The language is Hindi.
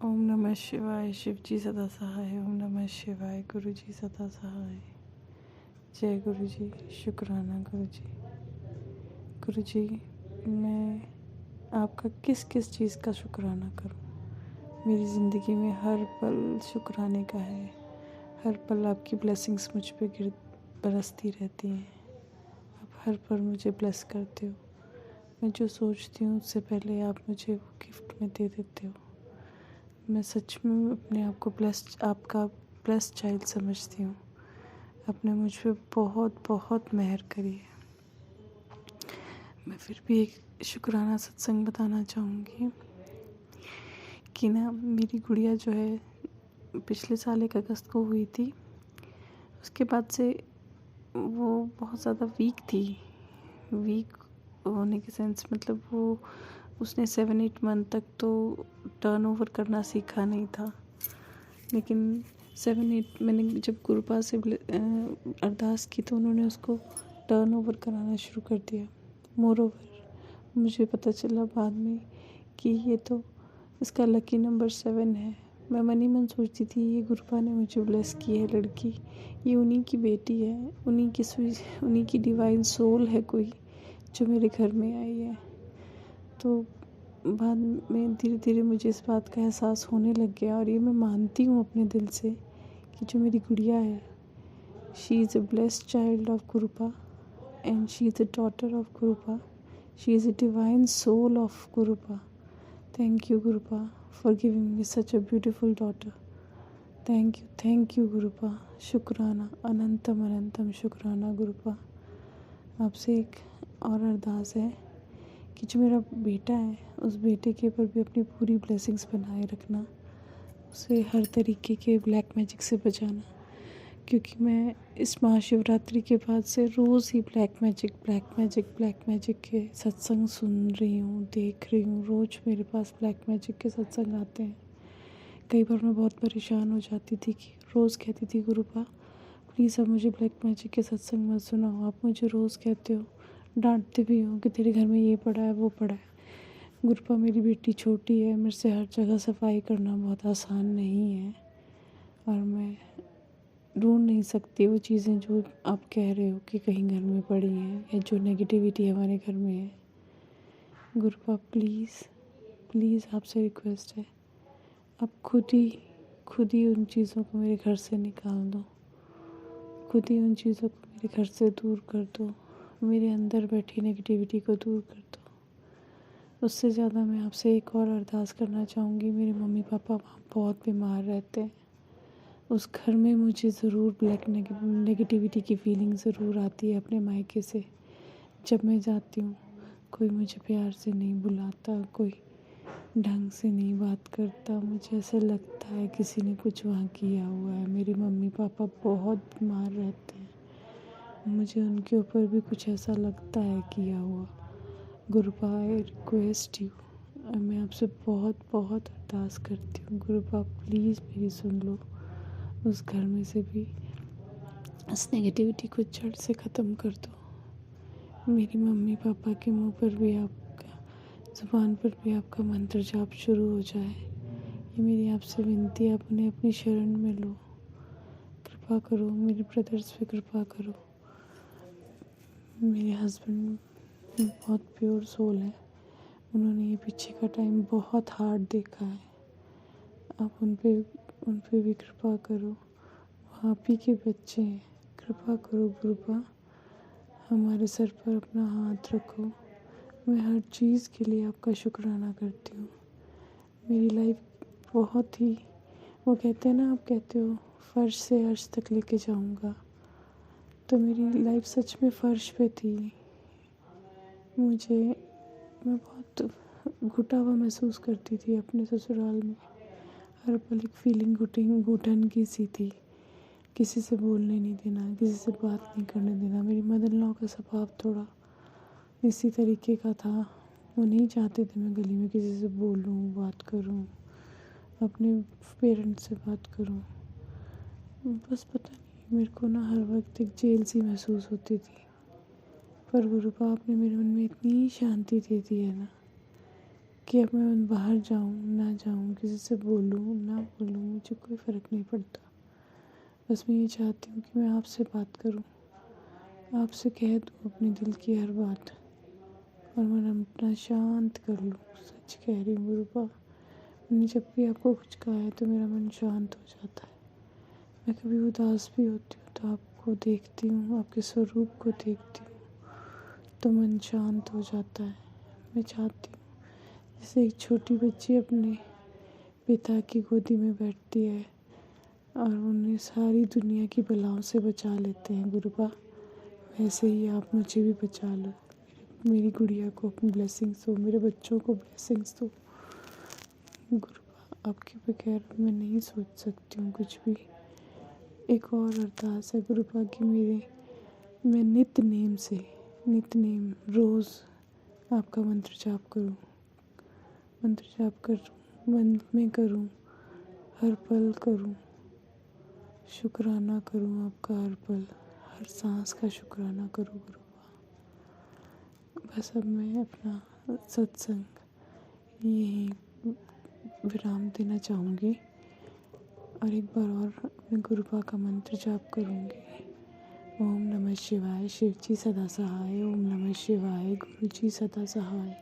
ओम नमः शिवाय। शिव जी सदा सहाय। ओम नमः शिवाय। गुरु जी सदा सहाय। जय गुरु जी। शुक्राना गुरु जी। गुरु जी, मैं आपका किस किस चीज़ का शुक्राना करूं। मेरी ज़िंदगी में हर पल शुक्राने का है। हर पल आपकी ब्लेसिंग्स मुझ पे गिर बरसती रहती हैं। आप हर पल मुझे ब्लेस करते हो। मैं जो सोचती हूँ उससे पहले आप मुझे वो गिफ्ट में दे देते हो। मैं सच में अपने आप को आपका ब्लेस्ड चाइल्ड समझती हूँ। आपने मुझ पे बहुत बहुत मेहर करी है। मैं फिर भी एक शुक्राना सत्संग बताना चाहूँगी कि ना, मेरी गुड़िया जो है पिछले साल 1 अगस्त को हुई थी। उसके बाद से वो बहुत ज़्यादा वीक थी। वीक होने के सेंस मतलब वो उसने 7-8 मंथ तक तो टर्नओवर करना सीखा नहीं था। लेकिन 7-8 मैंने जब गुरुपा से अरदास की तो उन्होंने उसको टर्नओवर कराना शुरू कर दिया। मोरओवर मुझे पता चला बाद में कि ये तो इसका लकी नंबर 7 है। मैं मन ही मन सोचती थी ये गुरुपा ने मुझे ब्लेस की है लड़की, ये उन्हीं की बेटी है, उन्हीं की डिवाइन सोल है कोई जो मेरे घर में आई है। तो बाद में धीरे धीरे मुझे इस बात का एहसास होने लग गया और ये मैं मानती हूँ अपने दिल से कि जो मेरी गुड़िया है, she is a blessed child of Gurupa and she is a daughter of Gurupa. She is a divine soul of Gurupa. Thank you Gurupa for giving me such a beautiful daughter. Thank you Gurupa. शुक्राना, अनंतम अनंतम शुक्राना गुरुपा। आपसे एक और अरदास है कि जो मेरा बेटा है उस बेटे के ऊपर भी अपनी पूरी ब्लेसिंग्स बनाए रखना, उसे हर तरीके के ब्लैक मैजिक से बचाना। क्योंकि मैं इस महाशिवरात्रि के बाद से रोज़ ही ब्लैक मैजिक के सत्संग सुन रही हूँ, देख रही हूँ। रोज़ मेरे पास ब्लैक मैजिक के सत्संग आते हैं। कई बार मैं बहुत परेशान हो जाती थी कि रोज़ कहती थी गुरुपा प्लीज़ अब मुझे ब्लैक मैजिक के सत्संग मत सुनाओ। आप मुझे रोज़ कहते हो, डांटते भी हो कि तेरे घर में ये पड़ा है वो पड़ा है। गुरुपा मेरी बेटी छोटी है, मेरे से हर जगह सफाई करना बहुत आसान नहीं है और मैं ढूंढ नहीं सकती वो चीज़ें जो आप कह रहे हो कि कहीं घर में पड़ी हैं या जो नेगेटिविटी हमारे घर में है। गुरुपा प्लीज़ प्लीज़ आपसे रिक्वेस्ट है, आप खुद ही उन चीज़ों को मेरे घर से निकाल दो। खुद ही उन चीज़ों को मेरे घर से दूर कर दो। मेरे अंदर बैठी नेगेटिविटी को दूर कर दो। उससे ज़्यादा मैं आपसे एक और अरदास करना चाहूँगी। मेरे मम्मी पापा वहाँ बहुत बीमार रहते हैं। उस घर में मुझे ज़रूर नेगेटिविटी की फीलिंग ज़रूर आती है अपने मायके से। जब मैं जाती हूँ कोई मुझे प्यार से नहीं बुलाता, कोई ढंग से नहीं बात करता। मुझे ऐसा लगता है किसी ने कुछ वहाँ किया हुआ है। मेरे मम्मी पापा बहुत बीमार रहते हैं, मुझे उनके ऊपर भी कुछ ऐसा लगता है किया हुआ। गुरुपा आई रिक्वेस्ट यू, मैं आपसे बहुत बहुत अरदास करती हूँ गुरुपा प्लीज़ मेरी सुन लो। उस घर में से भी इस नेगेटिविटी को जड़ से ख़त्म कर दो। मेरी मम्मी पापा के मुंह पर भी आपका, ज़ुबान पर भी आपका मंत्र जाप शुरू हो जाए, ये मेरी आपसे विनती है। आप उन्हें अपनी शरण में लो, कृपा करो, मेरे ब्रदर्स पे कृपा करो। मेरे हस्बैंड बहुत प्योर सोल है, उन्होंने ये पीछे का टाइम बहुत हार्ड देखा है। आप उन पे भी कृपा करो। आप ही के बच्चे हैं, कृपा करो गुरुपा, हमारे सर पर अपना हाथ रखो। मैं हर चीज़ के लिए आपका शुक्राना करती हूँ। मेरी लाइफ बहुत ही, वो कहते हैं ना, आप कहते हो फर्श से अर्श तक लेके जाऊँगा, तो मेरी लाइफ सच में फ़र्श पे थी। मैं बहुत घुटा हुआ महसूस करती थी अपने ससुराल में। हर पल एक फीलिंग घुटन की सी थी। किसी से बोलने नहीं देना, किसी से बात नहीं करने देना। मेरी मदर इन लॉ का स्वभाव थोड़ा इसी तरीके का था। वो नहीं चाहते थे मैं गली में किसी से बोलूं, बात करूं, अपने पेरेंट्स से बात करूं। बस पता नहीं, मेरे को ना हर वक्त एक जेल सी महसूस होती थी। पर गुरुपा आपने मेरे मन में इतनी शांति दे दी है ना कि अब मैं बाहर जाऊँ ना जाऊँ, किसी से बोलूँ ना बोलूँ, मुझे कोई फ़र्क नहीं पड़ता। बस मैं ये चाहती हूँ कि मैं आपसे बात करूँ, आपसे कह दूँ अपने दिल की हर बात और मन अपना शांत कर लूँ। सच कह रही हूँ गुरुपा, मैंने जब भी आपको कुछ कहा है तो मेरा मन शांत हो जाता है। मैं कभी उदास भी होती हूँ तो आपको देखती हूँ, आपके स्वरूप को देखती हूँ तो मन शांत हो जाता है। मैं चाहती हूँ जैसे एक छोटी बच्ची अपने पिता की गोदी में बैठती है और उन्हें सारी दुनिया की बलाओं से बचा लेते हैं गुरुपा, वैसे ही आप मुझे भी बचा लो। मेरी गुड़िया को अपनी ब्लेसिंग्स दो, मेरे बच्चों को ब्लेसिंग्स दो गुरुपा। आपके बगैर मैं नहीं सोच सकती हूँ कुछ भी। एक और अरदास है गुरुपा की मैं नित नेम रोज़ आपका मंत्र जाप करूँ, मन में करूँ, हर पल करूँ, शुक्राना करूँ आपका हर पल, हर सांस का शुक्राना करूँ गुरुपा। बस अब मैं अपना सत्संग यही विराम देना चाहूँगी और एक बार और अपने गुरुपा का मंत्र जाप करूँगी। ओम नमः शिवाय, शिव जी सदा सहाय। ओम नमः शिवाय, गुरु जी सदा सहाय।